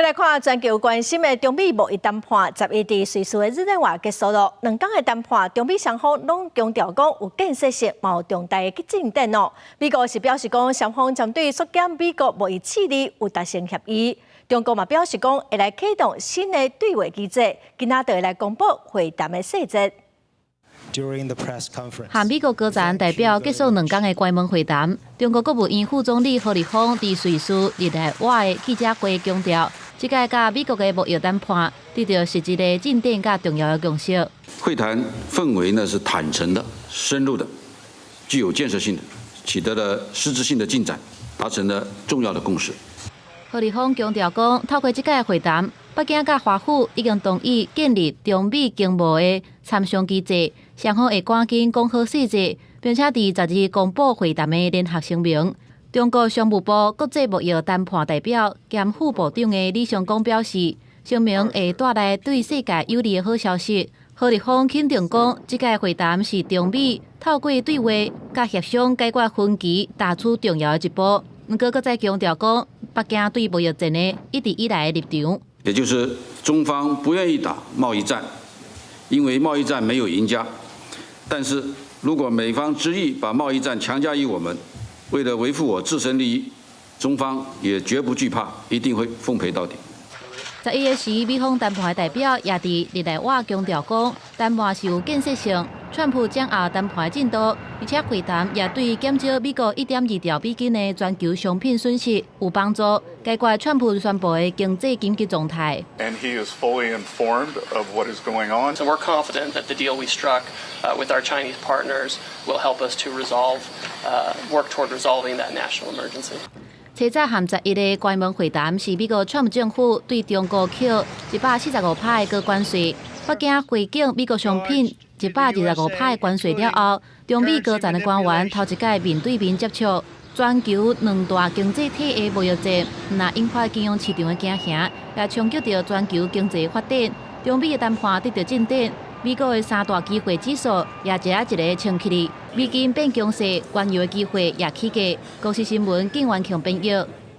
再来看全球关心的中美贸易谈判，11日瑞士的日内瓦结束了。两港的谈判，中美双方拢强调讲有建设性、嘛有重大的进展哦。美国是表示讲，双方针对缩减美国贸易赤字有达成协议。中国嘛表示讲，会来启动新的对话机制，今仔就会来公布会谈的细节。 和美国高层代表结束两港的关门会谈，中国国务院副总理何立峰伫瑞士日内瓦的记者会强调，这届甲美国的贸易谈判得到实质的进展甲重要的共识。会谈氛围呢是坦诚的、深入的、具有建设性的，取得了实质性的进展，达成了重要的共识。何立峰强调讲，透过这届会谈，北京甲华府已经同意建立中美经贸的参详机制，双方会赶紧讲好细节，并且伫10日公布会谈的联合声明。中国商务部国际贸易谈判代表兼副部长的李尚光表示，声明会带来对世界有利的好消息。何立峰肯定讲，这届会谈是中美透过对话甲协商解决分歧，踏出重要的一步。不过，再强调讲，北京对贸易战的一直以来的立场，也就是中方不愿意打贸易战，因为贸易战没有赢家。但是如果美方执意把贸易战强加于我们，为了维护我自身利益，中方也绝不惧怕，一定会奉陪到底。11日时，美方谈判的代表也伫日内瓦强调讲，谈判是有建设性，川普掌握谈判的进度，而且会谈也对减少美国1.2兆美金的全球商品损失有帮助，解决川普宣布的经济紧急状态。And he is fully informed of what is going on. So we're confident that the deal we struck with our Chinese partners will help us to work toward resolving that national emergency. 7早和11的关门会谈是美国川普政府对中国扣145%的高关税，北京回敬美国商品125%的关税了后，中美高层的官员头一届面对面接触。全球两大经济体的贸易战，那引发金融市场的惊吓，也冲击到全球经济发展。中美的谈判得到进展，美国的三大机会指数也一个一个冲起来，美金变强势，原油的机会也起价。国际新闻，景元强编译。